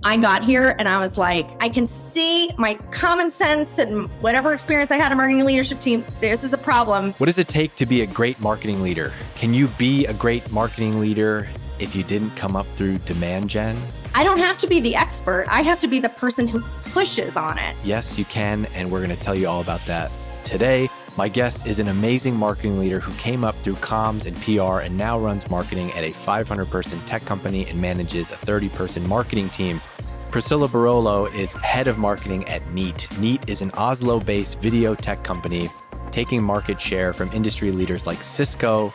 I got here and I was like, I can see my common sense and whatever experience I had in marketing leadership team, this is a problem. What does it take to be a great marketing leader? Can you be a great marketing leader if you didn't come up through demand gen? I don't have to be the expert. I have to be the person who pushes on it. Yes, you can. And we're going to tell you all about that today. My guest is an amazing marketing leader who came up through comms and PR and now runs marketing at a 500-person tech company and manages a 30-person marketing team. Priscilla Barolo is head of marketing at Neat. Neat is an Oslo-based video tech company taking market share from industry leaders like Cisco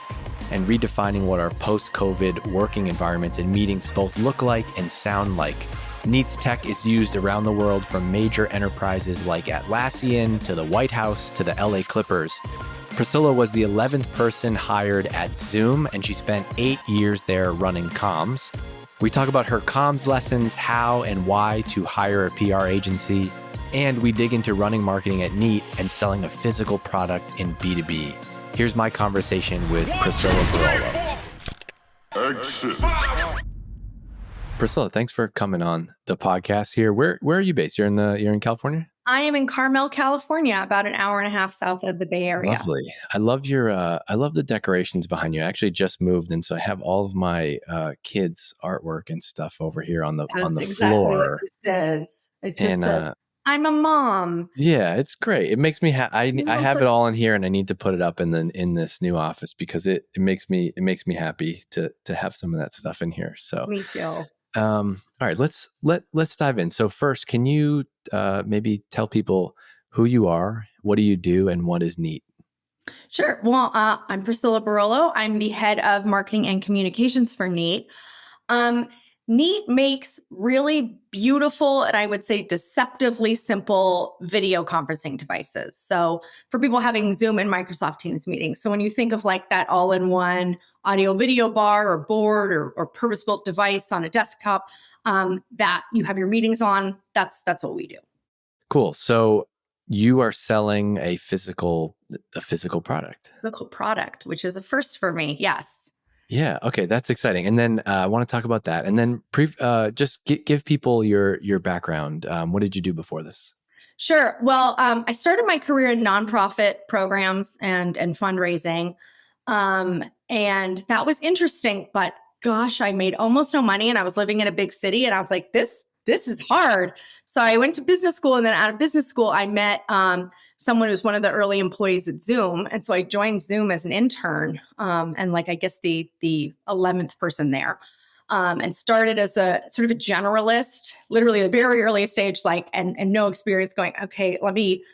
and redefining what our post-COVID working environments and meetings both look like and sound like. Neat's tech is used around the world from major enterprises like Atlassian to the White House to the LA Clippers. Priscilla was the 11th person hired at Zoom, and she spent 8 years there running comms. We talk about her comms lessons, how and why to hire a PR agency, and we dig into running marketing at Neat and selling a physical product in B2B. Here's my conversation with Priscilla Barolo. Exit. Priscilla, thanks for coming on the podcast here. Where are you based? You're in California? I am in Carmel, California, about an hour and a half south of the Bay Area. Lovely. I love the decorations behind you. I actually just moved, and so I have all of my kids' artwork and stuff over here on the exactly floor. What it says. It just says, I'm a mom. Yeah, it's great. It makes me I have it all in here, and I need to put it up in this new office because it makes me happy to have some of that stuff in here. So me too. All right, let's dive in. So first, can you maybe tell people who you are, what do you do, and what is Neat? Sure. Well, I'm Priscilla Barolo. I'm the head of marketing and communications for Neat. Neat makes really beautiful and I would say deceptively simple video conferencing devices. So for people having Zoom and Microsoft Teams meetings. So when you think of like that all-in-one audio video bar or board or purpose-built device on a desktop that you have your meetings on, that's what we do. Cool. So you are selling a physical product. Physical product, which is a first for me. Yes. Yeah. Okay. That's exciting. And then I want to talk about that. And then just give people your background. What did you do before this? Sure. Well, I started my career in nonprofit programs and fundraising. And that was interesting, but gosh, I made almost no money and I was living in a big city and I was like, this is hard. So I went to business school, and then out of business school, I met someone who was one of the early employees at Zoom. And so I joined Zoom as an intern and like, I guess the 11th person there and started as a sort of a generalist, literally at a very early stage, like, and no experience going, okay, let me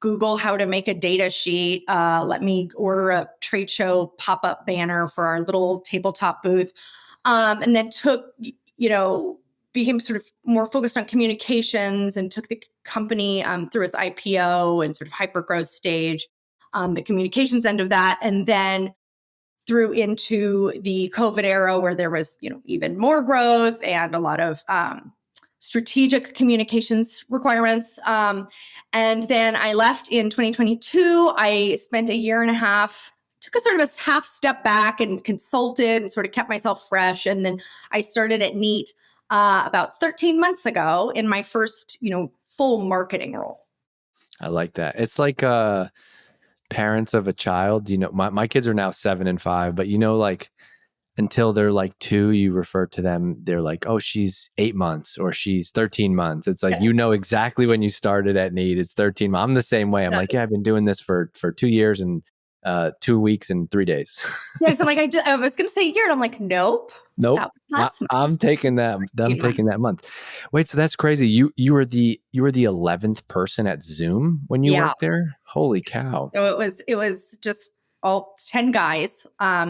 Google how to make a data sheet. Let me order a trade show pop-up banner for our little tabletop booth. And then became sort of more focused on communications and took the company through its IPO and sort of hypergrowth stage, the communications end of that, and then through into the COVID era where there was, even more growth and a lot of strategic communications requirements. And then I left in 2022. I spent a year and a half, took a sort of a half step back and consulted and sort of kept myself fresh. And then I started at Neat about 13 months ago in my first, full marketing role. I like that. It's like parents of a child. My kids are now 7 and 5, but like until they're like 2, you refer to them. They're like, oh, she's 8 months or she's 13 months. It's like, exactly when you started at Neat. It's 13 months. I'm the same way. I'm like, yeah, I've been doing this for 2 years and 2 weeks and 3 days. Yeah, so I'm like, I was going to say a year, and I'm like, nope. I'm taking that. I'm taking that month. Wait, so that's crazy. You were the 11th person at Zoom when you worked there. Holy cow! So it was just all 10 guys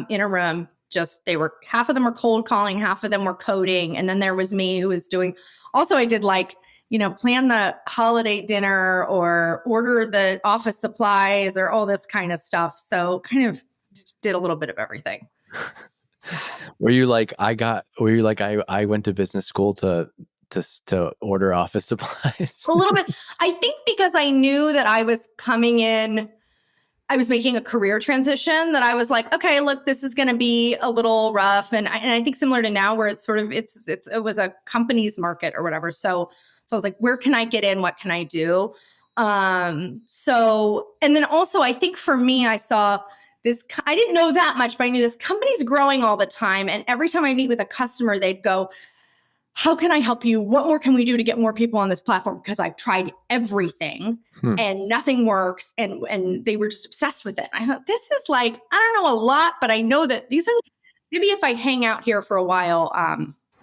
in a room. Just half of them were cold calling, half of them were coding, and then there was me who was doing. Also, I did plan the holiday dinner or order the office supplies or all this kind of stuff. So kind of did a little bit of everything. Were you like I went to business school to order office supplies? A little bit. I think because I knew that I was coming in I was making a career transition that I was like, okay, look, this is going to be a little rough. And I think similar to now where it's sort of, it was a company's market or whatever. So I was like, where can I get in? What can I do? And then also I think for me, I saw this, I didn't know that much, but I knew this company's growing all the time. And every time I meet with a customer, they'd go, how can I help you? What more can we do to get more people on this platform? Because I've tried everything and nothing works. And they were just obsessed with it. I thought, this is like, I don't know a lot, but I know that these are, maybe if I hang out here for a while,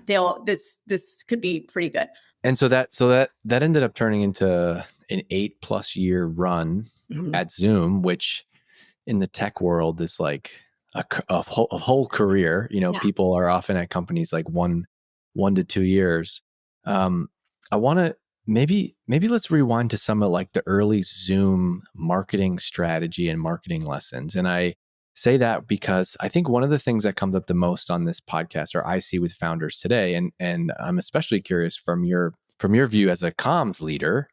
this could be pretty good. And so that ended up turning into an 8+ year run at Zoom, which in the tech world is like a whole career. You know, people are often at companies like 1 to 2 years. I want to maybe let's rewind to some of like the early Zoom marketing strategy and marketing lessons. And I say that because I think one of the things that comes up the most on this podcast, or I see with founders today, and I'm especially curious from your view as a comms leader,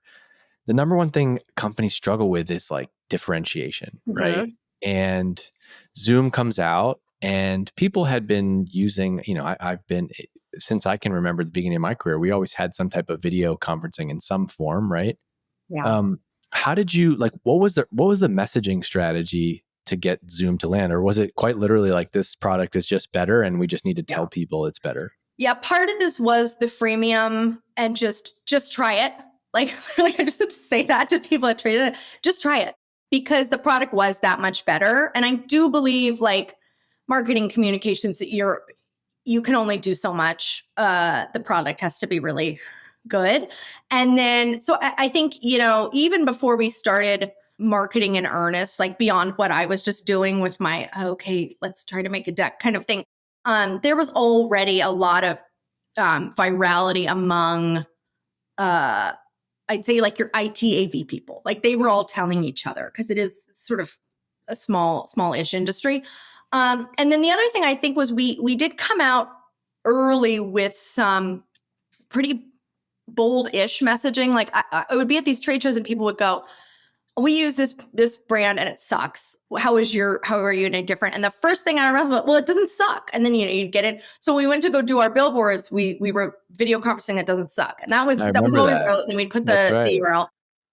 the number one thing companies struggle with is like differentiation, right? And Zoom comes out, and people had been using, you know, I've been, since I can remember the beginning of my career, we always had some type of video conferencing in some form, right? Yeah. How did you, like, what was the messaging strategy to get Zoom to land? Or was it quite literally like, this product is just better and we just need to tell people it's better? Yeah. Part of this was the freemium and just try it. Like I just say that to people that trade it, just try it, because the product was that much better. And I do believe like marketing communications, that you can only do so much. The product has to be really good. And then, so I think, you know, even before we started marketing in earnest, like beyond what I was just doing with my, okay, let's try to make a deck kind of thing. There was already a lot of virality among, I'd say like your IT AV people. Like they were all telling each other, because it is sort of a small-ish industry. And then the other thing I think was we did come out early with some pretty bold-ish messaging. Like I would be at these trade shows and people would go, we use this brand and it sucks. How are you any different? And the first thing I remember, well, it doesn't suck. And then you get it. So when we went to go do our billboards, we were video conferencing that doesn't suck. And that was what we wrote. And we'd put the URL.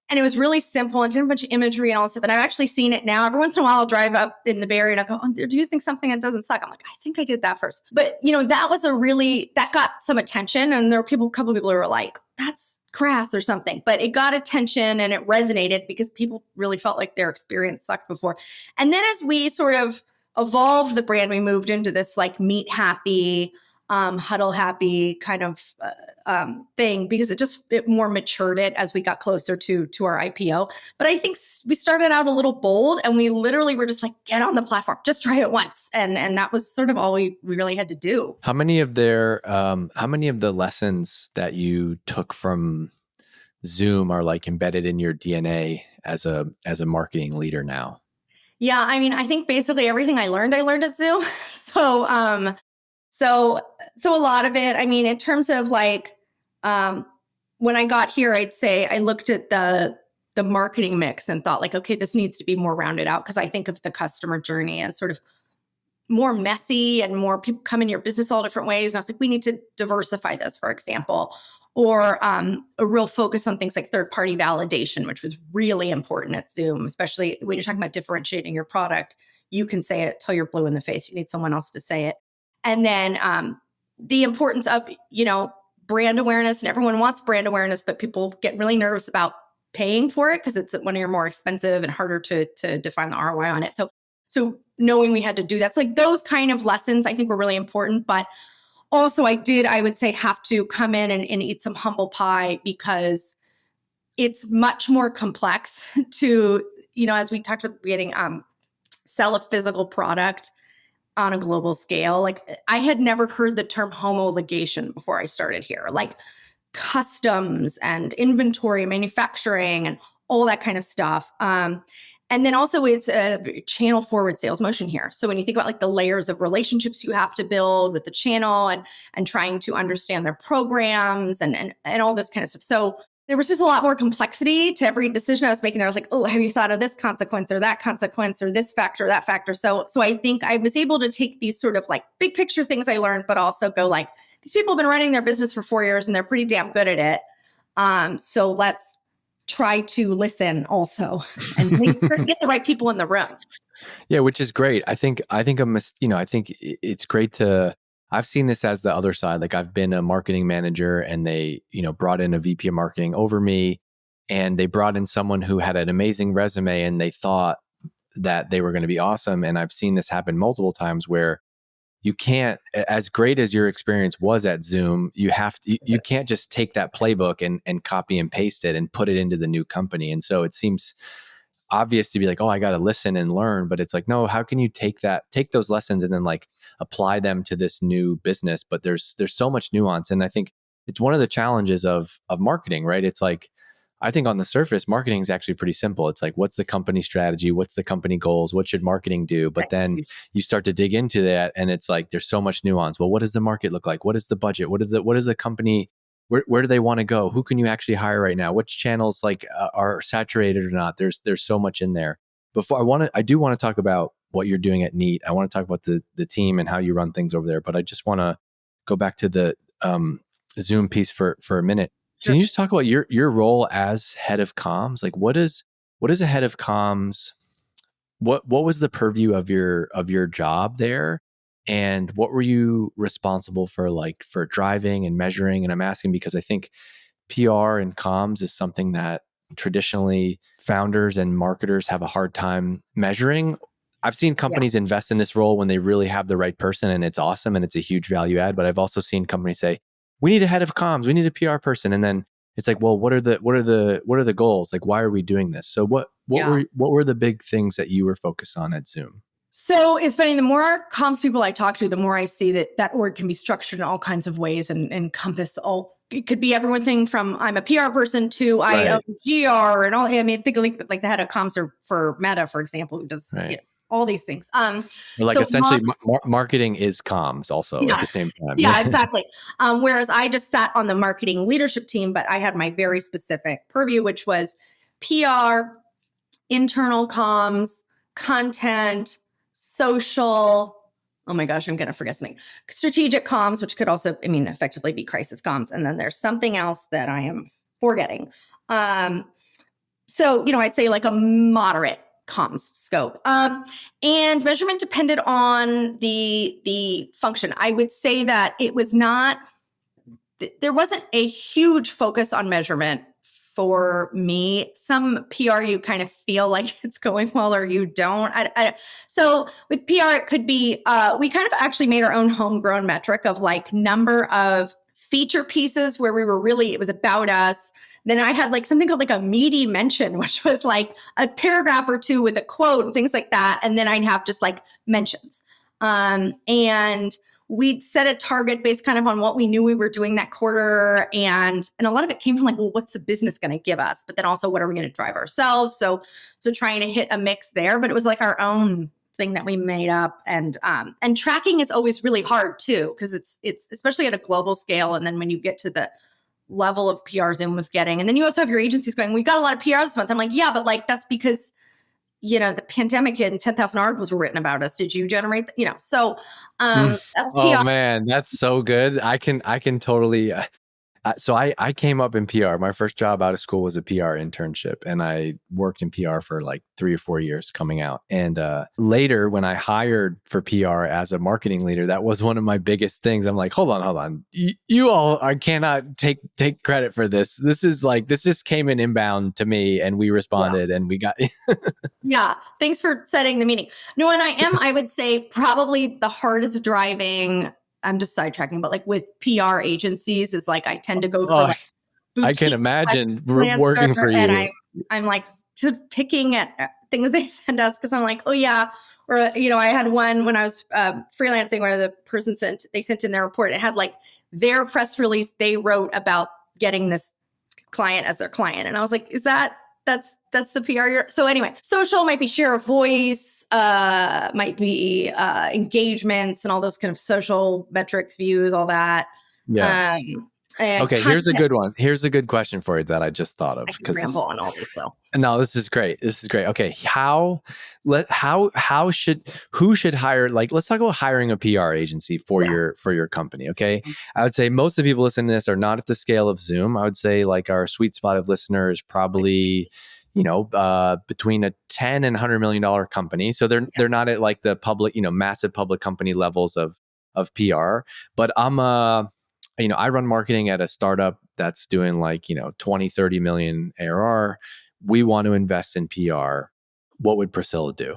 And it was really simple and did a bunch of imagery and all this stuff. And I've actually seen it now. Every once in a while, I'll drive up in the Bay Area and I go, oh, they're using something that doesn't suck. I'm like, I think I did that first. But, you know, that got some attention. And there were a couple of people who were like, that's crass or something. But it got attention and it resonated because people really felt like their experience sucked before. And then as we sort of evolved the brand, we moved into this like meet happy, huddle happy kind of thing, because it more matured it as we got closer to our IPO. But I think we started out a little bold, and we literally were just like, get on the platform, just try it once, and that was sort of all we really had to do. How many of the lessons that you took from Zoom are like embedded in your DNA as a marketing leader now? Yeah, I mean, I think basically everything I learned at Zoom. So a lot of it, I mean, in terms of like, when I got here, I'd say I looked at the marketing mix and thought like, okay, this needs to be more rounded out, because I think of the customer journey as sort of more messy and more people come in your business all different ways. And I was like, we need to diversify this, for example, or a real focus on things like third-party validation, which was really important at Zoom, especially when you're talking about differentiating your product. You can say it till you're blue in the face. You need someone else to say it. And then the importance of, you know, brand awareness, and everyone wants brand awareness, but people get really nervous about paying for it because it's one of your more expensive and harder to define the ROI on it. So knowing we had to do that. So like those kind of lessons I think were really important. But also I would say, have to come in and eat some humble pie, because it's much more complex to, you know, as we talked about at the beginning, sell a physical product on a global scale. Like I had never heard the term homologation before I started here, like customs and inventory manufacturing and all that kind of stuff. And then also it's a channel forward sales motion here. So when you think about like the layers of relationships you have to build with the channel and trying to understand their programs and all this kind of stuff. So there was just a lot more complexity to every decision I was making. I was like, oh, have you thought of this consequence or that consequence or this factor, that factor? So I think I was able to take these sort of like big picture things I learned, but also go like, these people have been running their business for 4 years and they're pretty damn good at it. So let's try to listen also and get the right people in the room. Yeah, which is great. I think it's great to. I've seen this as the other side. Like I've been a marketing manager, and they brought in a VP of marketing over me, and they brought in someone who had an amazing resume, and they thought that they were going to be awesome. And I've seen this happen multiple times where you can't, as great as your experience was at Zoom, you can't just take that playbook and copy and paste it and put it into the new company. And so it seems obvious to be like, oh, I got to listen and learn, but it's like, no, how can you take those lessons and then like apply them to this new business? But there's so much nuance. And I think it's one of the challenges of marketing, right? It's like, I think on the surface, marketing is actually pretty simple. It's like, what's the company strategy? What's the company goals? What should marketing do? But then you start to dig into that and it's like, there's so much nuance. Well, what does the market look like? What is the budget? What is the company? Where do they want to go? Who can you actually hire right now? Which channels like are saturated or not? There's so much in there. I do want to talk about what you're doing at Neat. I want to talk about the team and how you run things over there. But I just want to go back to the Zoom piece for a minute. Sure. Can you just talk about your role as head of comms? Like what is a head of comms? What was the purview of your job there? And what were you responsible for driving and measuring? And I'm asking because I think PR and comms is something that traditionally founders and marketers have a hard time measuring. I've seen companies invest in this role when they really have the right person and it's awesome and it's a huge value add. But I've also seen companies say, we need a head of comms, we need a PR person. And then it's like, well, what are the goals? Like, why are we doing this? So what were the big things that you were focused on at Zoom? So it's funny, the more comms people I talk to, the more I see that org can be structured in all kinds of ways and encompass it could be everything from I'm a PR person to I own GR and all. I mean, think of like the head of comms for Meta, for example, who does all these things. Essentially marketing is comms also at the same time. Yeah, exactly. Whereas I just sat on the marketing leadership team, but I had my very specific purview, which was PR, internal comms, content, social. Oh my gosh, I'm going to forget something. Strategic comms, which could also, effectively be crisis comms. And then there's something else that I am forgetting. So, I'd say like a moderate comms scope. And measurement depended on the function. I would say that it was not, there wasn't a huge focus on measurement for me. Some PR, you kind of feel like it's going well or you don't. So with PR, it could be, we kind of actually made our own homegrown metric of like number of feature pieces where we were really, it was about us. Then I had like something called like a meaty mention, which was like a paragraph or two with a quote and things like that. And then I'd have just like mentions. And we'd set a target based kind of on what we knew we were doing that quarter. And a lot of it came from like, well, what's the business going to give us? But then also, what are we going to drive ourselves? So trying to hit a mix there, but it was like our own thing that we made up. And tracking is always really hard too, because it's especially at a global scale. And then when you get to the level of PR Zoom was getting, and then you also have your agencies going, we've got a lot of PRs this month. I'm like, yeah, but like, that's because the pandemic hit and 10,000 articles were written about us. Did you generate, so that's PR. Oh man, that's so good. I can totally, so I came up in PR. My first job out of school was a PR internship, and I worked in PR for like 3 or 4 years coming out. And later, when I hired for PR as a marketing leader, that was one of my biggest things. I'm like, hold on, you all cannot take credit for this. This just came in inbound to me, and we responded, and we got. Yeah, thanks for setting the meeting. No, and I would say probably the hardest driving. I'm just sidetracking, but like with PR agencies is like I tend to go for like boutique, I can imagine working for you. And I'm like just picking at things they send us because I'm like, oh yeah. Or, I had one when I was freelancing where the person sent in their report. It had like their press release they wrote about getting this client as their client. And I was like, that's the PR. So anyway, social might be share of voice, might be engagements and all those kind of social metrics, views, all that. Yeah. and Okay, here's a content. good one. Here's a good question for you that I just thought of I can because ramble this. on all these. So No, this is great. This is great. Okay, how should who should hire? Like, let's talk about hiring a PR agency for yeah, your company. Okay, I would say most of the people listening to this are not at the scale of Zoom. I would say like our sweet spot of listener is probably between a 10 and $100 million company. So they're not at like the public, massive public company levels of PR. But I run marketing at a startup that's doing like 20, 30 million ARR. We want to invest in PR. What would Priscilla do?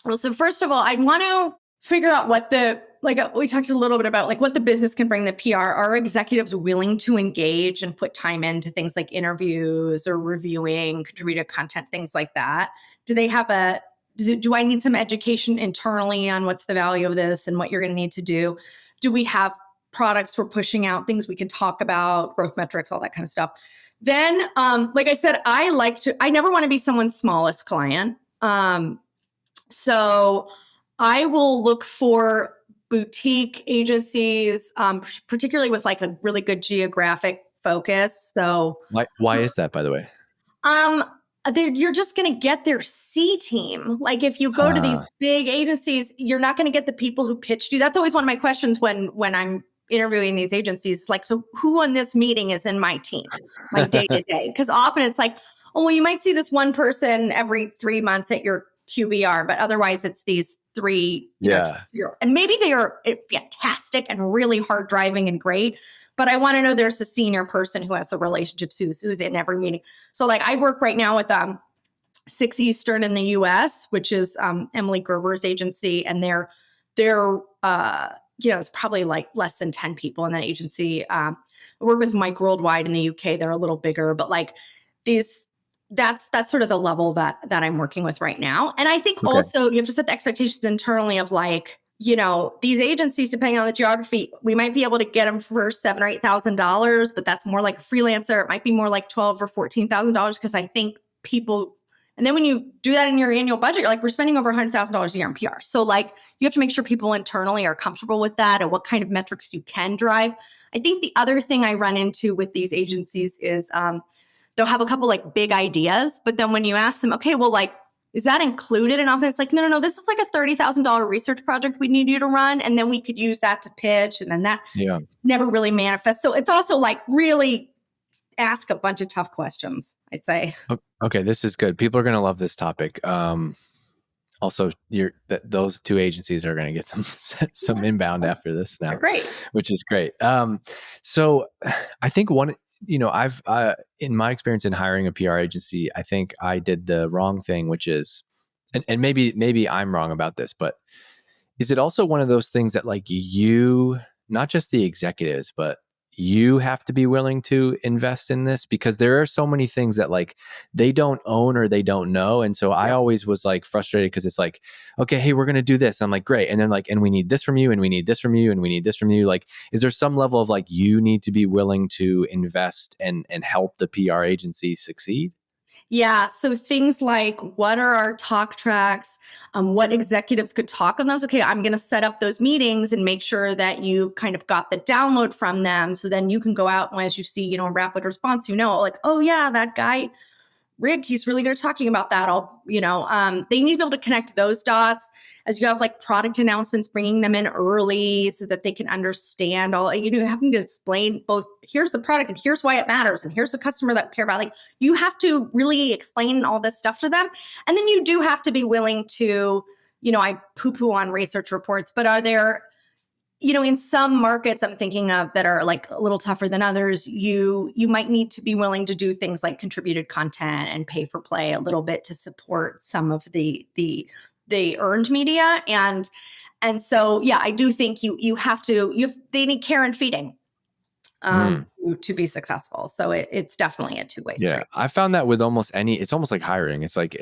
well, so first of all, I want to figure out what we talked a little bit about like what the business can bring the PR. Are executives willing to engage and put time into things like interviews or reviewing contributed content, things like that? Do they have do I need some education internally on what's the value of this and what you're going to need to do? Do we have products we're pushing out, things we can talk about, growth metrics, all that kind of stuff? Then, like I said, I never want to be someone's smallest client. So I will look for boutique agencies, particularly with like a really good geographic focus. So Why is that, by the way? um, you're just going to get their C team. Like if you go to these big agencies, you're not going to get the people who pitched you. That's always one of my questions when I'm interviewing these agencies. Like, so who on this meeting is in my team, my day to day? Because often it's like, oh, well, you might see this one person every 3 months at your QBR, but otherwise it's these three, and maybe they are fantastic and really hard driving and great. But I want to know there's a senior person who has the relationships, who's in every meeting. So like I work right now with 6 Eastern in the US, which is Emily Gerber's agency. And they're it's probably like less than 10 people in that agency. I work with Mike Worldwide in the UK. They're a little bigger, but like that's sort of the level that I'm working with right now. And I think also you have to set the expectations internally of like, these agencies, depending on the geography, we might be able to get them for $7,000 or $8,000, but that's more like a freelancer. It might be more like $12,000 or $14,000 because I think people. And then when you do that in your annual budget, you're like, we're spending over $100,000 a year on PR. So like, you have to make sure people internally are comfortable with that and what kind of metrics you can drive. I think the other thing I run into with these agencies is they'll have a couple like big ideas, but then when you ask them, okay, well, like, is that included? And often it's like, no, this is like a $30,000 research project we need you to run. And then we could use that to pitch. And then that never really manifests. So it's also like really ask a bunch of tough questions, I'd say. Okay, this is good. People are going to love this topic. Also, those two agencies are going to get some inbound after this now, great, which is great. So I think I've in my experience in hiring a PR agency, I think I did the wrong thing, which is, and maybe I'm wrong about this, but is it also one of those things that like not just the executives, but you have to be willing to invest in this? Because there are so many things that like they don't own or they don't know. And so I always was like frustrated because it's like, okay, hey, we're going to do this. I'm like, great. And then like, and we need this from you and we need this from you and we need this from you. Like, is there some level of like, you need to be willing to invest and help the PR agency succeed? Yeah. So things like what are our talk tracks? What executives could talk on those? Okay, I'm going to set up those meetings and make sure that you've kind of got the download from them. So then you can go out and as you see, rapid response, like, oh yeah, that guy, Rick, he's really good at talking about that. They need to be able to connect those dots as you have like product announcements, bringing them in early so that they can understand having to explain both here's the product and here's why it matters. And here's the customer that we care about. Like you have to really explain all this stuff to them. And then you do have to be willing to, I poo-poo on research reports, but are there, in some markets I'm thinking of that are like a little tougher than others, you might need to be willing to do things like contributed content and pay for play a little bit to support some of the earned media. And so, yeah, I do think they need care and feeding to be successful. So it's definitely a two-way street. Yeah. I found that with it's almost like hiring. It's like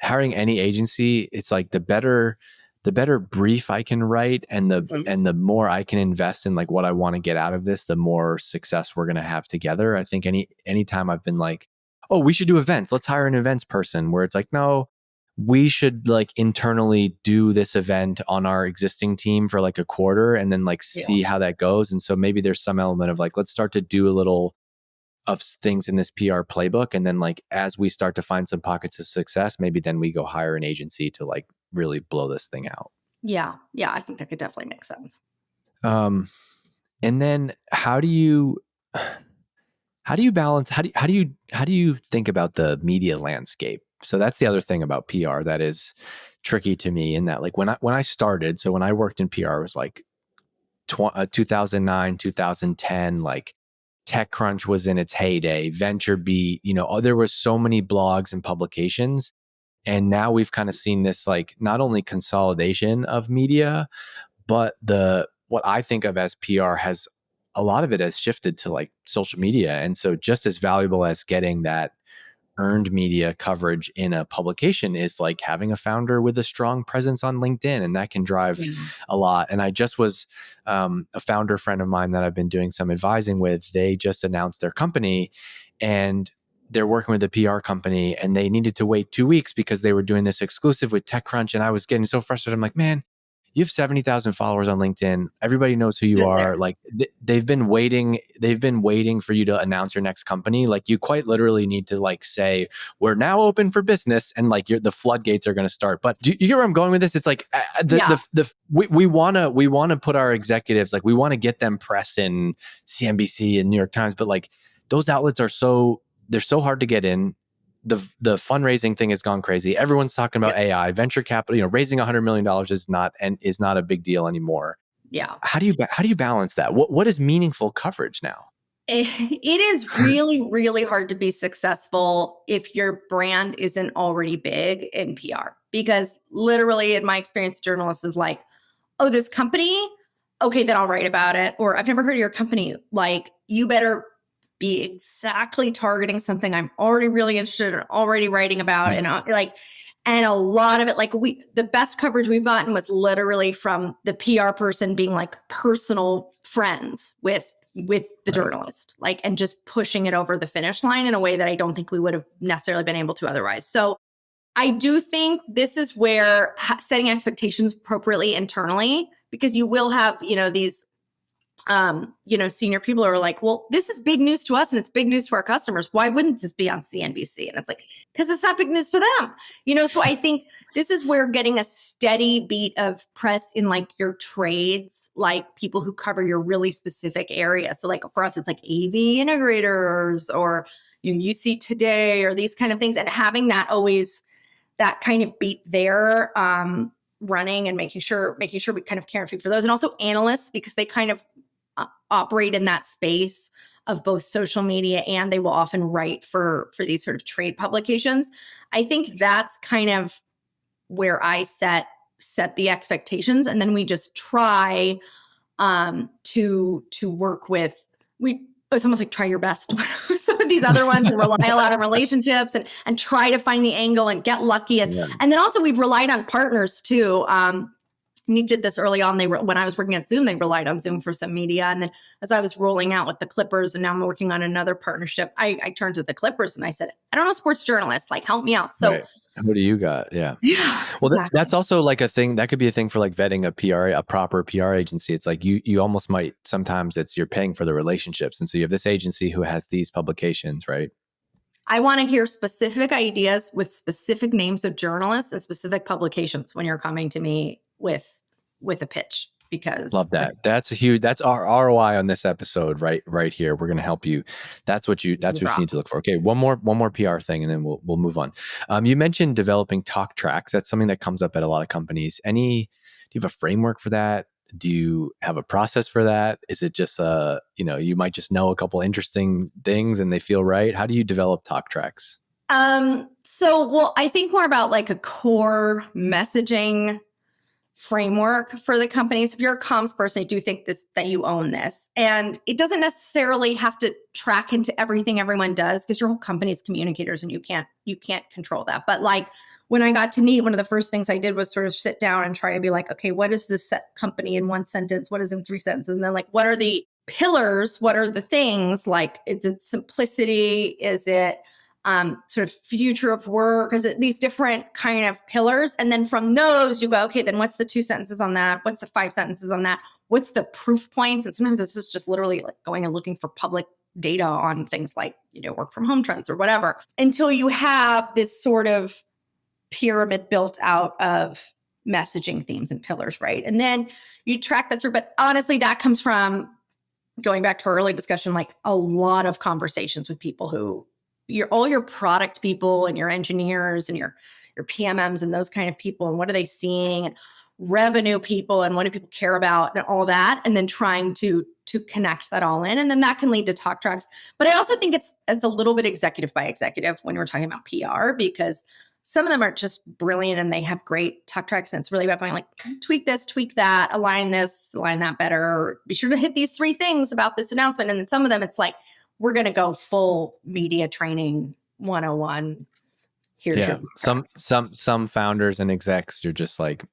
hiring any agency, it's like the better brief I can write and the more I can invest in like what I want to get out of this, the more success we're going to have together. I think anytime I've been like, oh, we should do events, let's hire an events person, where it's like, no, we should like internally do this event on our existing team for like a quarter and then like Yeah. see how that goes. And so maybe there's some element of like, let's start to do a little of things in this PR playbook. And then like, as we start to find some pockets of success, maybe then we go hire an agency to like really blow this thing out. Yeah. Yeah. I think that could definitely make sense. And then how do you balance, how do you think about the media landscape? So that's the other thing about PR that is tricky to me, in that like when I started, so when I worked in PR, it was like 2009, 2010, like TechCrunch was in its heyday, VentureBeat, there was so many blogs and publications. And now we've kind of seen this like not only consolidation of media, but what I think of as PR has a lot of it has shifted to like social media. And so just as valuable as getting that earned media coverage in a publication is like having a founder with a strong presence on LinkedIn, and that can drive a lot. And I just was a founder friend of mine that I've been doing some advising with. They just announced their company, and they're working with a PR company, and they needed to wait 2 weeks because they were doing this exclusive with TechCrunch. And I was getting so frustrated. I'm like, man, you have 70,000 followers on LinkedIn. Everybody knows who you are. Like they've been waiting for you to announce your next company. Like you quite literally need to like say, we're now open for business, and like the floodgates are going to start. But do you hear where I'm going with this? It's like we want to put our executives, like we want to get them press in CNBC and New York Times, but like those outlets they're so hard to get in. The fundraising thing has gone crazy. Everyone's talking about AI, venture capital. Raising $100 million is not a big deal anymore. Yeah. How do you balance that? What is meaningful coverage now? It is really, really hard to be successful if your brand isn't already big in PR, because literally, in my experience, journalists is like, oh, this company, okay, then I'll write about it. Or I've never heard of your company. Like, you better be exactly targeting something I'm already really interested in, already writing about. And and a lot of it, like the best coverage we've gotten was literally from the PR person being like personal friends with the journalist, like, and just pushing it over the finish line in a way that I don't think we would have necessarily been able to otherwise. So I do think this is where setting expectations appropriately internally, because you will have, these senior people are like, well, this is big news to us and it's big news to our customers. Why wouldn't this be on CNBC? And it's like, because it's not big news to them, so I think this is where getting a steady beat of press in like your trades, like people who cover your really specific area. So like for us, it's like AV integrators or UC Today or these kind of things, and having that always that kind of beat there, running and making sure we kind of care for those, and also analysts, because they kind of operate in that space of both social media, and they will often write for these sort of trade publications. I think that's kind of where I set the expectations, and then we just try to work with it's almost like try your best. Some of these other ones and rely a lot on relationships and try to find the angle and get lucky. And then also we've relied on partners too. We did this early on. When I was working at Zoom, they relied on Zoom for some media. And then as I was rolling out with the Clippers, and now I'm working on another partnership, I turned to the Clippers and I said, I don't know sports journalists, like help me out. So what do you got? Yeah. Well, exactly. That's also like a thing that could be a thing for like vetting a proper PR agency. It's like you almost might, sometimes you're paying for the relationships. And so you have this agency who has these publications, right? I want to hear specific ideas with specific names of journalists and specific publications when you're coming to me with a pitch, because love that. That's our ROI on this episode right here. We're going to help you. That's what you need to look for. Okay. One more PR thing, and then we'll move on. You mentioned developing talk tracks. That's something that comes up at a lot of companies. Do you have a framework for that? Do you have a process for that? Is it just you might just know a couple interesting things and they feel right? How do you develop talk tracks? I think more about like a core messaging framework for the companies. If you're a comms person, I do think that you own this, and it doesn't necessarily have to track into everything everyone does, because your whole company is communicators and you can't control that. But like when I got to Neat, one of the first things I did was sort of sit down and try to be like, okay, what is this company in one sentence? What is in 3 sentences? And then like, what are the pillars? What are the things? Like, is it simplicity? Is it sort of future of work, is it these different kind of pillars. And then from those, you go, okay, then what's the 2 sentences on that? What's the 5 sentences on that? What's the proof points? And sometimes this is just literally like going and looking for public data on things like, work from home trends or whatever, until you have this sort of pyramid built out of messaging themes and pillars, right? And then you track that through. But honestly, that comes from going back to our early discussion, like a lot of conversations with people who all your product people and your engineers and your PMMs and those kind of people, and what are they seeing, and revenue people and what do people care about and all that, and then trying to connect that all in. And then that can lead to talk tracks. But I also think it's a little bit executive by executive when we're talking about PR, because some of them are just brilliant and they have great talk tracks. And it's really about going like, tweak this, tweak that, align this, align that better, or be sure to hit these 3 things about this announcement. And then some of them, it's like, we're going to go full media training 101. Here's your some founders and execs, you're just like,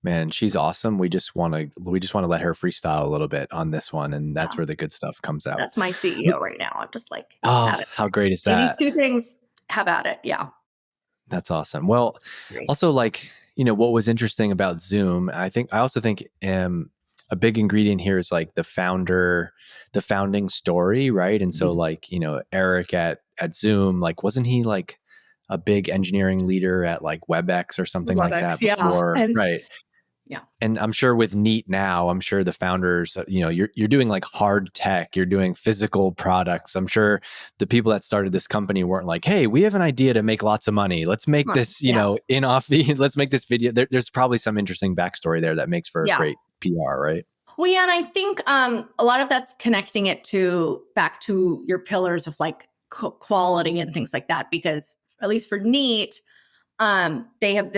man, she's awesome. We just want to let her freestyle a little bit on this one, and that's where the good stuff comes out. That's my CEO right now. I'm just like, oh, how great is that? These 2 things, have at it. Yeah. That's awesome. Well, Great. Also, like, what was interesting about Zoom, I also think a big ingredient here is like the founding story, right? And so like, Eric at Zoom, like, wasn't he like a big engineering leader at like WebEx or something like that before? Yeah. Right. Yeah. And I'm sure with Neat now, I'm sure the founders, you're doing like hard tech, you're doing physical products. I'm sure the people that started this company weren't like, hey, we have an idea to make lots of money. Let's make this, let's make this video. There's probably some interesting backstory there that makes for a great PR, right? Well, yeah. And I think a lot of that's connecting it back to your pillars of like quality and things like that, because at least for Neat, they have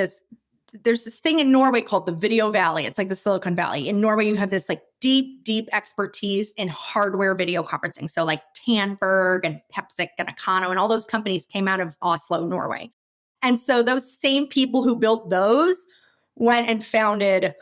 there's this thing in Norway called the Video Valley. It's like the Silicon Valley. In Norway, you have this like deep expertise in hardware video conferencing. So like Tandberg and Pepsic and Akano and all those companies came out of Oslo, Norway. And so those same people who built those went and founded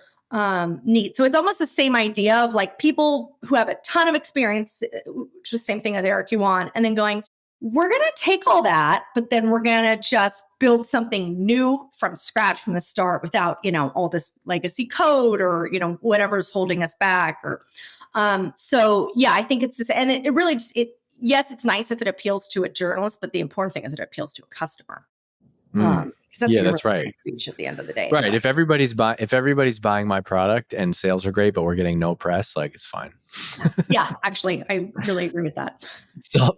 Neat. So it's almost the same idea of like people who have a ton of experience, which is the same thing as Eric Yuan, and then going, we're going to take all that, but then we're going to just build something new from scratch from the start without, all this legacy code or, whatever's holding us back. Or, so yeah, I think it's this, and it really just, yes, it's nice if it appeals to a journalist, but the important thing is it appeals to a customer. That's right. Reach at the end of the day. Right. If everybody's buying my product and sales are great, but we're getting no press, like, it's fine. Yeah, actually, I really agree with that.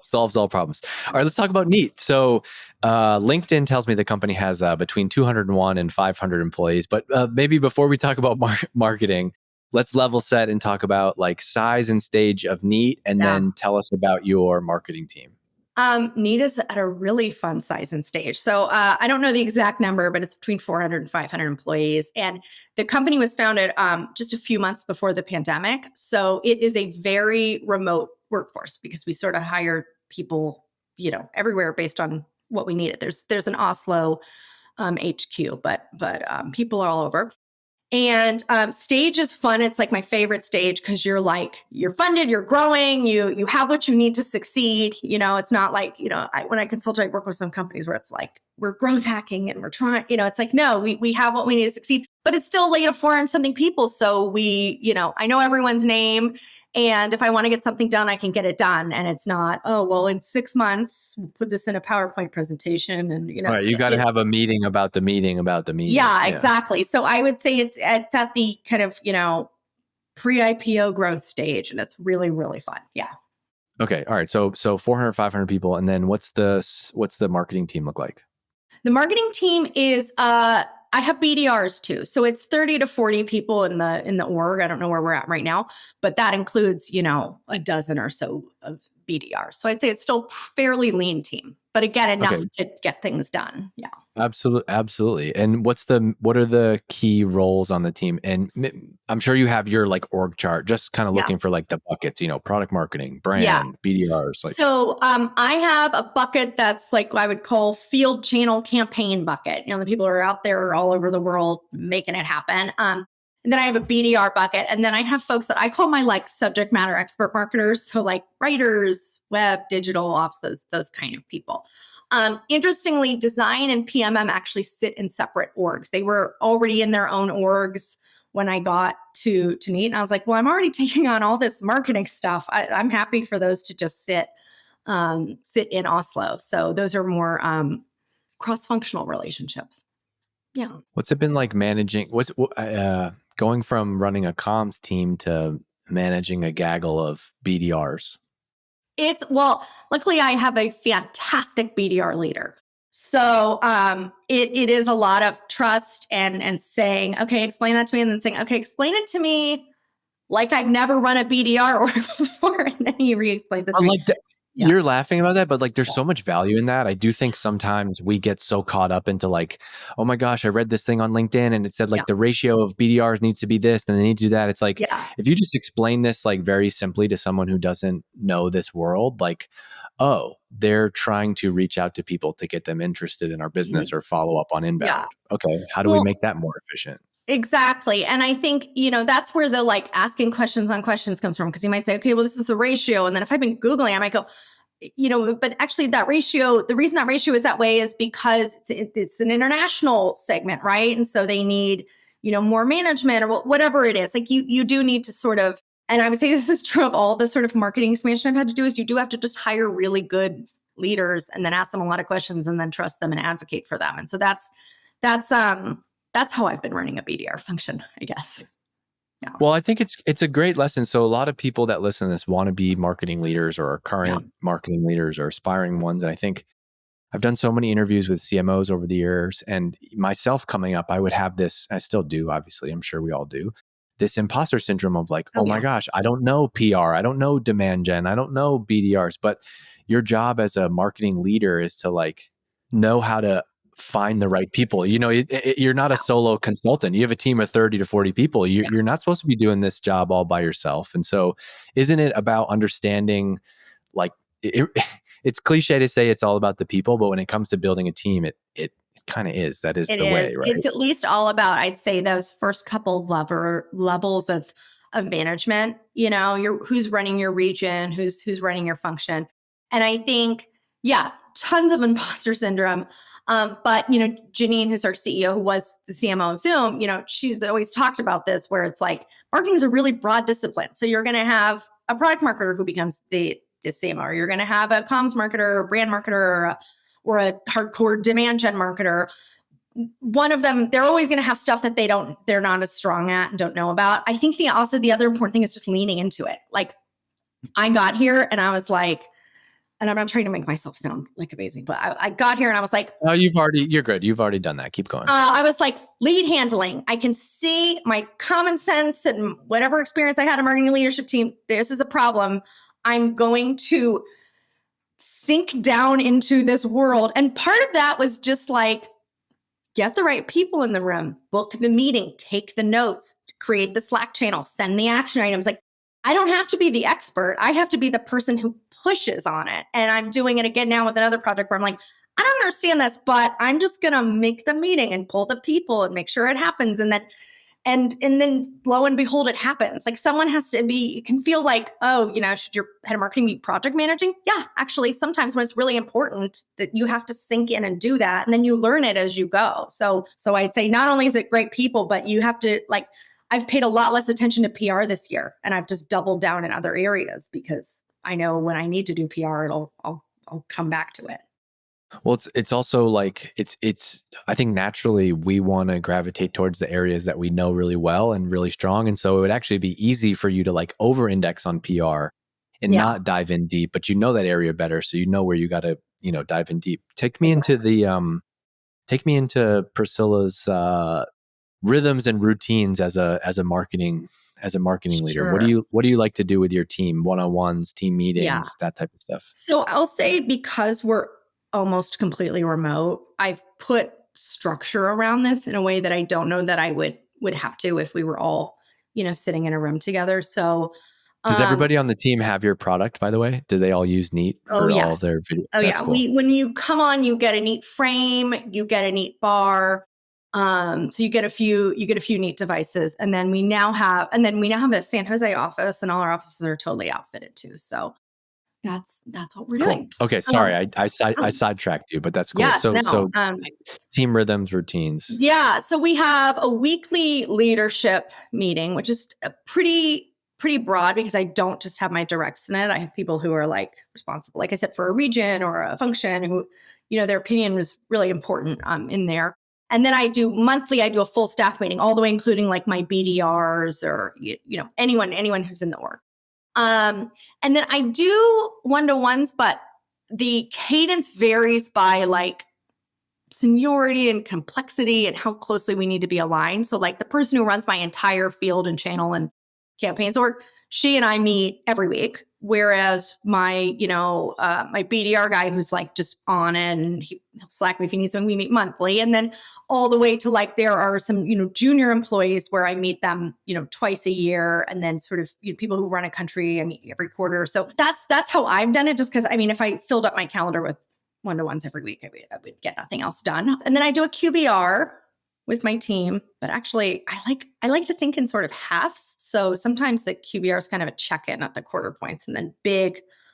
Solves all problems. All right, let's talk about Neat. So LinkedIn tells me the company has between 201 and 500 employees, but maybe before we talk about marketing, let's level set and talk about like size and stage of Neat, and then tell us about your marketing team. Neat is at a really fun size and stage. So I don't know the exact number, but it's between 400 and 500 employees. And the company was founded just a few months before the pandemic. So it is a very remote workforce because we sort of hire people, everywhere based on what we needed. There's an Oslo HQ, but people are all over. And stage is fun. It's like my favorite stage because you're funded, you're growing, you have what you need to succeed. It's not like, when I consult, I work with some companies where it's like, we're growth hacking and we're trying, it's like, no, we have what we need to succeed, but it's still late of 400 something people. So I know everyone's name. And if I want to get something done, I can get it done. And it's not, oh, well, in 6 months, we'll put this in a PowerPoint presentation. And, right, you got to have a meeting about the meeting about the meeting. Yeah, exactly. So I would say it's at the kind of, pre-IPO growth stage. And it's really, really fun. Yeah. Okay. All right. So 400, 500 people. And then what's the marketing team look like? The marketing team is, I have BDRs too. So it's 30 to 40 people in the org. I don't know where we're at right now, but that includes, a dozen or so of BDRs. So I'd say it's still a fairly lean team, but again, enough to get things done. Yeah. Absolutely. And what are the key roles on the team? And I'm sure you have your like org chart, just kind of looking for like the buckets, product marketing, brand, BDRs. Like. So I have a bucket that's like I would call field channel campaign bucket. The people who are out there all over the world making it happen. And then I have a BDR bucket. And then I have folks that I call my like subject matter expert marketers. So like writers, web, digital ops, those kind of people. Interestingly, design and PMM actually sit in separate orgs. They were already in their own orgs when I got to Neat. And I was like, well, I'm already taking on all this marketing stuff. I'm happy for those to just sit in Oslo. So those are more cross-functional relationships. Yeah. What's it been like managing? Going from running a comms team to managing a gaggle of BDRs? Well, luckily I have a fantastic BDR leader. So it is a lot of trust and saying, okay, explain that to me. And then saying, okay, explain it to me like I've never run a BDR or before. And then he re-explains it to me. You're laughing about that, but like there's so much value in that. I do think sometimes we get so caught up into like, oh my gosh, I read this thing on LinkedIn and it said like the ratio of BDRs needs to be this and they need to do that. It's like, if you just explain this like very simply to someone who doesn't know this world, like, oh, they're trying to reach out to people to get them interested in our business or follow up on inbound. Yeah. Okay, how do we make that more efficient? Exactly. And I think, that's where the like asking questions on questions comes from. Because you might say, okay, well, this is the ratio. And then if I've been Googling, I might go, but actually that ratio, the reason that ratio is that way is because it's an international segment, right? And so they need, more management or whatever it is. Like you do need to sort of, and I would say this is true of all the sort of marketing expansion I've had to do, is you do have to just hire really good leaders and then ask them a lot of questions and then trust them and advocate for them. And so that's how I've been running a BDR function, I guess. Yeah. Well, I think it's a great lesson. So a lot of people that listen to this want to be marketing leaders or are current marketing leaders or aspiring ones. And I think I've done so many interviews with CMOs over the years, and myself coming up, I would have this, I still do, obviously, I'm sure we all do, this imposter syndrome of like, oh my gosh, I don't know PR, I don't know demand gen, I don't know BDRs, but your job as a marketing leader is to like know how to find the right people. You're not a solo consultant. You have a team of 30 to 40 people. You're not supposed to be doing this job all by yourself. And so isn't it about understanding, like, it's cliche to say it's all about the people, but when it comes to building a team, it kind of is. That is the way, right? It's at least all about, I'd say, those first couple levels of management. Who's running your region, who's running your function. And I think, tons of imposter syndrome. But, Janine, who's our CEO, who was the CMO of Zoom, she's always talked about this, where it's like marketing is a really broad discipline. So you're going to have a product marketer who becomes the CMO, or you're going to have a comms marketer or brand marketer or a hardcore demand gen marketer. One of them, they're always going to have stuff that they're not as strong at and don't know about. I think the other important thing is just leaning into it. Like I got here and I was like, and I'm not trying to make myself sound like amazing, but I got here and I was like, oh, you're good. You've already done that. Keep going. I was like, lead handling. I can see my common sense and whatever experience I had in marketing leadership team. This is a problem. I'm going to sink down into this world. And part of that was just like, get the right people in the room, book the meeting, take the notes, create the Slack channel, send the action items. Like, I don't have to be the expert. I have to be the person who pushes on it. And I'm doing it again now with another project where I'm like, I don't understand this, but I'm just going to make the meeting and pull the people and make sure it happens. And then lo and behold, it happens. Like someone has to be, it can feel like, oh, should your head of marketing be project managing? Yeah, actually, sometimes when it's really important that you have to sink in and do that. And then you learn it as you go. So I'd say not only is it great people, but you have to I've paid a lot less attention to PR this year, and I've just doubled down in other areas because I know when I need to do PR, I'll come back to it. Well, it's also like it's I think naturally we want to gravitate towards the areas that we know really well and really strong, and so it would actually be easy for you to like over-index on PR and not dive in deep, but you know that area better, so you know where you got to dive in deep. Take me into Priscilla's rhythms and routines as a marketing leader. What do you like to do with your team? One-on-ones, team meetings, that type of stuff. So I'll say, because we're almost completely remote, I've put structure around this in a way that I don't know that I would have to if we were all, sitting in a room together. So does everybody on the team have your product, by the way? Do they all use Neat for all of their video? Oh, yeah. Cool. When you come on, you get a Neat frame, you get a Neat bar. So you get a few neat devices, and then we now have a San Jose office, and all our offices are totally outfitted too. So that's what we're Cool. doing. Okay, sorry, I sidetracked you, but that's cool. Yes, So no. team rhythms, routines. Yeah. So we have a weekly leadership meeting, which is a pretty broad because I don't just have my directs in it. I have people who are like responsible, like I said, for a region or a function who, their opinion was really important in there. And then I do a full staff meeting all the way, including like my BDRs or, anyone who's in the org. And then I do one-to-ones, but the cadence varies by like seniority and complexity and how closely we need to be aligned. So like the person who runs my entire field and channel and campaigns org, she and I meet every week. Whereas my, my BDR guy who's like just on it and he'll Slack me if he needs something, we meet monthly. And then all the way to like, there are some, junior employees where I meet them, twice a year. And then sort of people who run a country, I meet every quarter. So that's how I've done it. Just because, if I filled up my calendar with one-to-ones every week, I would get nothing else done. And then I do a QBR with my team, but actually I like to think in sort of halves. So sometimes the QBR is kind of a check-in at the quarter points, and then a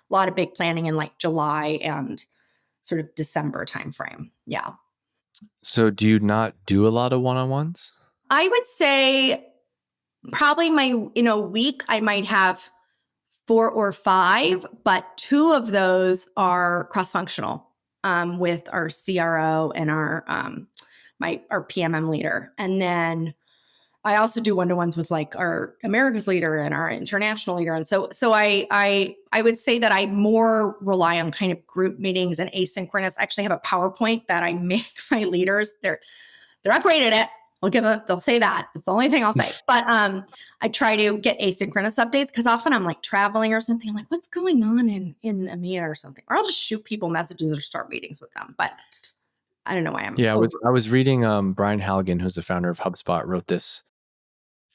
lot of big planning in like July and sort of December timeframe. Yeah. So do you not do a lot of one-on-ones? I would say probably week I might have 4 or 5, but 2 of those are cross-functional with our CRO and our PMM leader. And then I also do one-to-ones with like our Americas leader and our international leader. And so I would say that I more rely on kind of group meetings and asynchronous. I actually have a PowerPoint that I make my leaders. They're upgraded it. They'll say that. It's the only thing I'll say. But I try to get asynchronous updates because often I'm like traveling or something. I'm like, what's going on in EMEA or something? Or I'll just shoot people messages or start meetings with them. But I don't know why I'm. Yeah, I was reading Brian Halligan, who's the founder of HubSpot, wrote this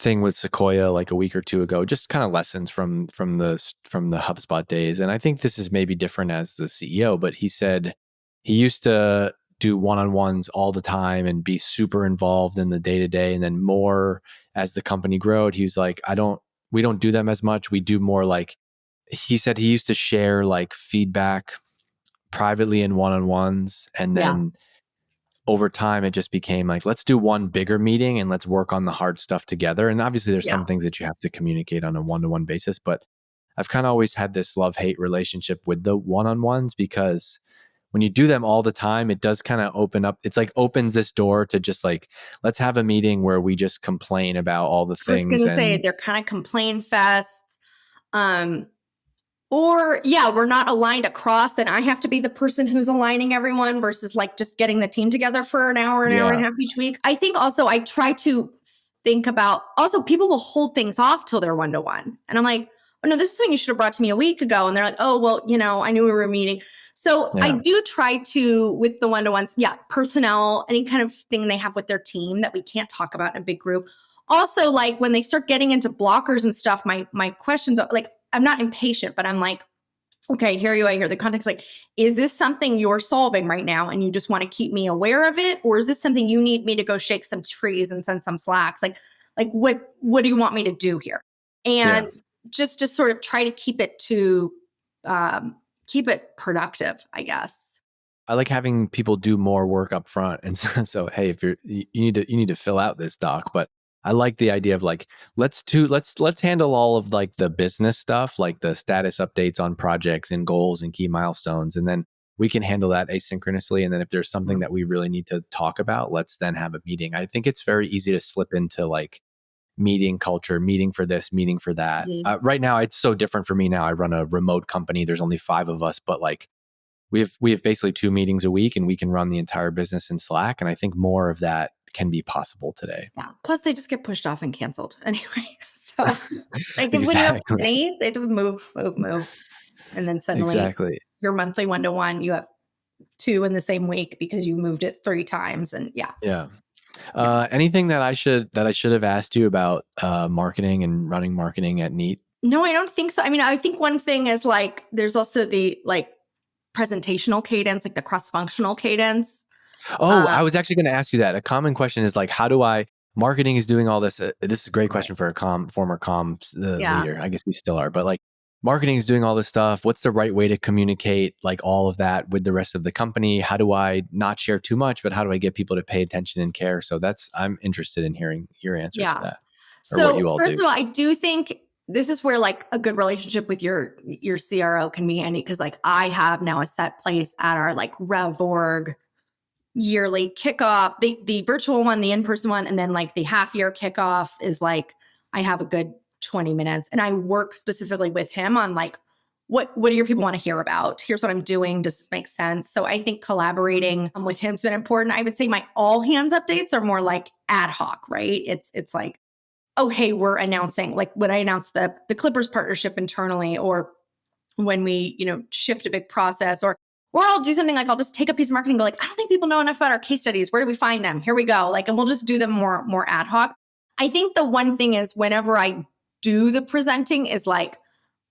thing with Sequoia like a week or 2 ago, just kind of lessons from the HubSpot days. And I think this is maybe different as the CEO, but he said he used to do one-on-ones all the time and be super involved in the day-to-day. And then more as the company growed, he was like, we don't do them as much. We do more like, he said he used to share like feedback privately in one-on-ones. And then over time, it just became like, let's do one bigger meeting and let's work on the hard stuff together. And obviously there's some things that you have to communicate on a one-to-one basis, but I've kind of always had this love-hate relationship with the one-on-ones because when you do them all the time, it does kind of opens this door to just like, let's have a meeting where we just complain about all the things. I was going to say, they're kind of complain fests. Or we're not aligned across, then I have to be the person who's aligning everyone versus like just getting the team together for an hour and a half each week. I think also I try to think about, also people will hold things off till they're one-to-one. And I'm like, oh no, this is something you should have brought to me a week ago. And they're like, oh, well, I knew we were meeting. So I do try to, with the one-to-ones, personnel, any kind of thing they have with their team that we can't talk about in a big group. Also, like when they start getting into blockers and stuff, my questions are like, I'm not impatient, but I'm like, okay, I hear the context. Like, is this something you're solving right now and you just want to keep me aware of it? Or is this something you need me to go shake some trees and send some slacks? Like what do you want me to do here? And just sort of try to keep it productive, I guess. I like having people do more work up front. And so hey, if you need to fill out this doc, but I like the idea of like, let's handle all of like the business stuff, like the status updates on projects and goals and key milestones. And then we can handle that asynchronously. And then if there's something that we really need to talk about, let's then have a meeting. I think it's very easy to slip into like meeting culture, meeting for this, meeting for that. Right now, it's so different for me now. I run a remote company. There's only 5 of us, but like we have basically 2 meetings a week and we can run the entire business in Slack. And I think more of that can be possible today. Yeah. Plus they just get pushed off and canceled anyway. So like when you have 20, they just move. And then suddenly your monthly one-to-one, you have 2 in the same week because you moved it 3 times. And anything that I should have asked you about marketing and running marketing at Neat? No, I don't think so. I mean, I think one thing is like, there's also the like presentational cadence, like the cross-functional cadence. Oh, Um, I was actually going to ask you that. A common question is like, how do I, marketing is doing all this. This is a great right. question for a former comms Yeah. leader. I guess you still are, but like marketing is doing all this stuff. What's the right way to communicate like all of that with the rest of the company? How do I not share too much, but how do I get people to pay attention and care? So I'm interested in hearing your answer to Yeah. that or what So you all first do. of all, I do think this is where like a good relationship with your CRO can be handy, because like I have now a set place at our like Rev Org yearly kickoff, the virtual one, the in-person one, and then like the half year kickoff is like I have a good 20 minutes and I work specifically with him on like what do your people want to hear about? Here's what I'm doing. Does this make sense? So I think collaborating with him's been important. I would say my all hands updates are more like ad hoc, right? It's like, oh, hey, we're announcing, like when I announced the Clippers partnership internally, or when we, shift a big process, or I'll do something like I'll just take a piece of marketing and go like, I don't think people know enough about our case studies. Where do we find them? Here we go. Like, and we'll just do them more ad hoc. I think the one thing is whenever I do the presenting is like,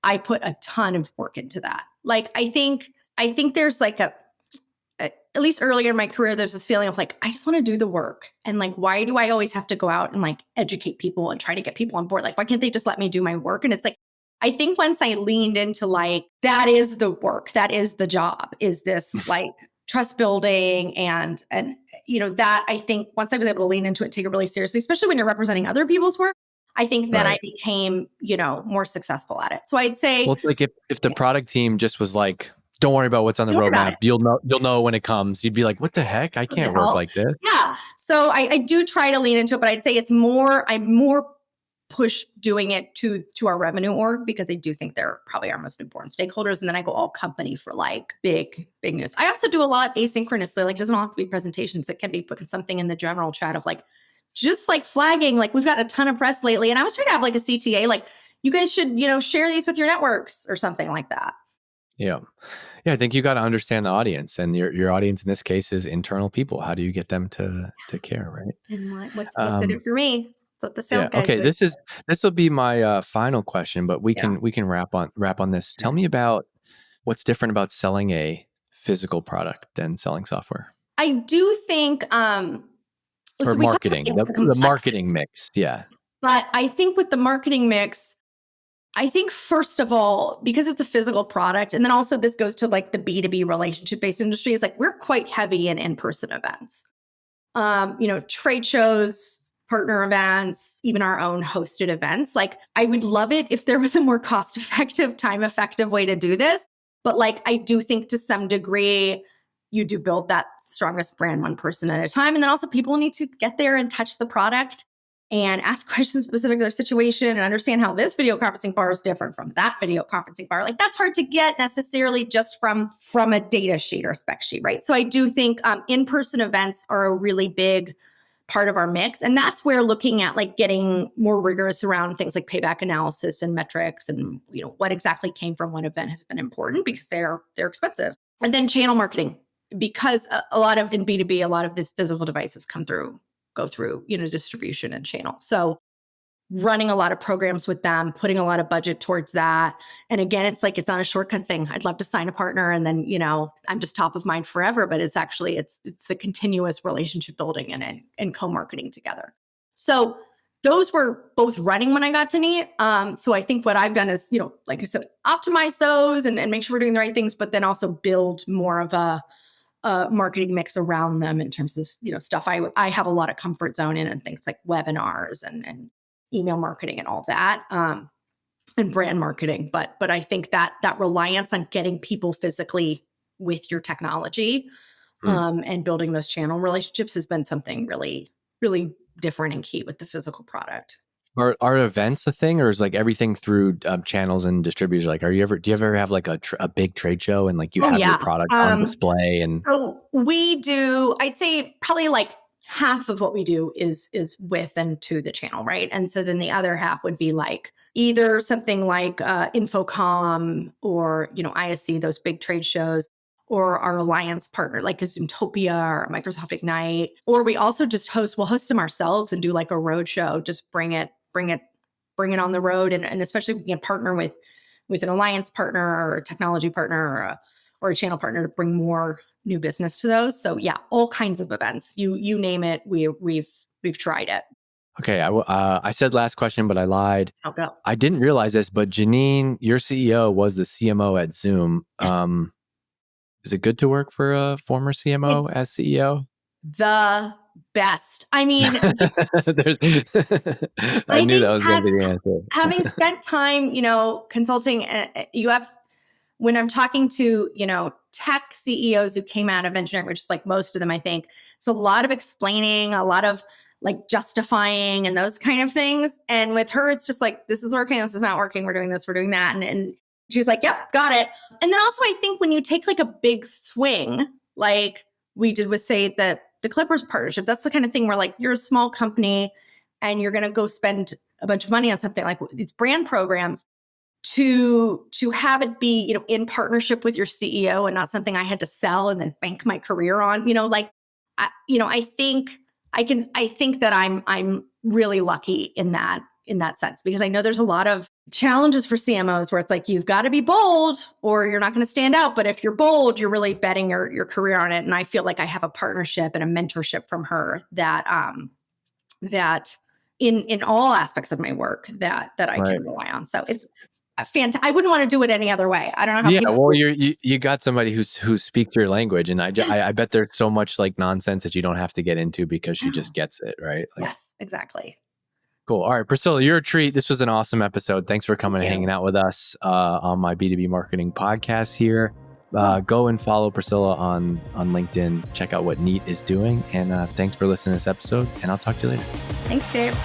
I put a ton of work into that. Like, I think there's like at least earlier in my career, there's this feeling of like, I just want to do the work. And like, why do I always have to go out and like educate people and try to get people on board? Like, why can't they just let me do my work? And it's like, I think once I leaned into like, that is the work, that is the job, is this like trust building and that I think once I was able to lean into it, take it really seriously, especially when you're representing other people's work, I think then I Right. became, more successful at it. So I'd say, Well, it's like if the product team just was like, don't worry about what's on the don't worry about roadmap. it. You'll know when it comes. You'd be like, what the heck? I What the can't work hell? like this. Yeah. So I do try to lean into it, but I'd say I'm more push doing it to our revenue org, because I do think they're probably our most important stakeholders. And then I go all company for like big news. I also do a lot asynchronously. Like, it doesn't have to be presentations. It can be putting something in the general chat of like, just like flagging, like we've got a ton of press lately. And I was trying to have like a CTA, like you guys should, share these with your networks or something like that. Yeah. Yeah. I think you got to understand the audience, and your audience in this case is internal people. How do you get them to care? Right. And like, what's in Um, it for me? That's what the sales yeah. guys Okay. do. This will be my final question, but we Yeah. can wrap on this. Tell Sure. me about what's different about selling a physical product than selling software I do think, or so we talked about marketing, like, the the complexity, marketing mix. Yeah. but I think with the marketing mix, I think first of all, because it's a physical product, and then also this goes to like the B2B relationship based industry, is like we're quite heavy in in-person events. Trade shows, partner events, even our own hosted events. Like, I would love it if there was a more cost effective, time effective way to do this. But like, I do think to some degree, you do build that strongest brand one person at a time. And then also people need to get there and touch the product and ask questions specific to their situation and understand how this video conferencing bar is different from that video conferencing bar. Like, that's hard to get necessarily just from a data sheet or spec sheet, right? So I do think in-person events are a really big part of our mix. And that's where looking at like getting more rigorous around things like payback analysis and metrics and, what exactly came from one event has been important, because they're expensive. And then channel marketing, because a lot of in B2B, a lot of these physical devices go through, distribution and channel. So running a lot of programs with them, putting a lot of budget towards that. And again, it's like, it's not a shortcut thing. I'd love to sign a partner and then, I'm just top of mind forever, but it's actually, it's the continuous relationship building and co-marketing together. So those were both running when I got to Neat. So I think what I've done is, like I said, optimize those and make sure we're doing the right things, but then also build more of a marketing mix around them in terms of, stuff I have a lot of comfort zone in, and things like webinars and email marketing and all that, and brand marketing. But I think that reliance on getting people physically with your technology, Hmm. and building those channel relationships has been something really, really different and key with the physical product. Are events a thing, or is like everything through channels and distributors? Like, do you ever have like a big trade show and like you Oh have your yeah. product on display and So we do, I'd say probably like half of what we do is with and to the channel, right? And so then the other half would be like either something like Infocom or, ISC, those big trade shows, or our alliance partner, like a Zoomtopia or a Microsoft Ignite. Or we also just we'll host them ourselves and do like a road show, just bring it on the road. And especially if we can partner with an alliance partner or a technology partner or a channel partner to bring more new business to those. So yeah, all kinds of events. You name it, we've tried it. Okay, I said last question, but I lied. I'll go. I didn't realize this, but Janine, your CEO, was the CMO at Zoom. Yes. Is it good to work for a former CMO It's as CEO? the best. I mean, I I knew that think was going to be the having answer. spent time, consulting, you have, when I'm talking to, tech CEOs who came out of engineering, which is like most of them, I think, it's a lot of explaining, a lot of like justifying and those kind of things. And with her, it's just like, this is working, this is not working, we're doing this, we're doing that. And she's like, yep, got it. And then also I think when you take like a big swing, like we did with, say, the Clippers partnership, that's the kind of thing where like you're a small company and you're going to go spend a bunch of money on something like these brand programs, to have it be, in partnership with your CEO and not something I had to sell and then bank my career on, I think that I'm really lucky in that sense, because I know there's a lot of challenges for CMOs where it's like, you've got to be bold or you're not going to stand out. But if you're bold, you're really betting your career on it. And I feel like I have a partnership and a mentorship from her that in all aspects of my work that I Right. can rely on. So it's fantastic. I wouldn't want to do it any other way. I don't know how Yeah, people. well, you got somebody who speaks your language, and I Yes. bet there's so much like nonsense that you don't have to get into because she just gets it, right? Like, Yes, exactly. cool. All right, Priscilla, you're a treat. This was an awesome episode. Thanks for coming and Thank hanging you. out with us on my B2B marketing podcast here. Oh, Go and follow Priscilla on LinkedIn. Check out what Neat is doing, and thanks for listening to this episode. And I'll talk to you later. thanks, Dave.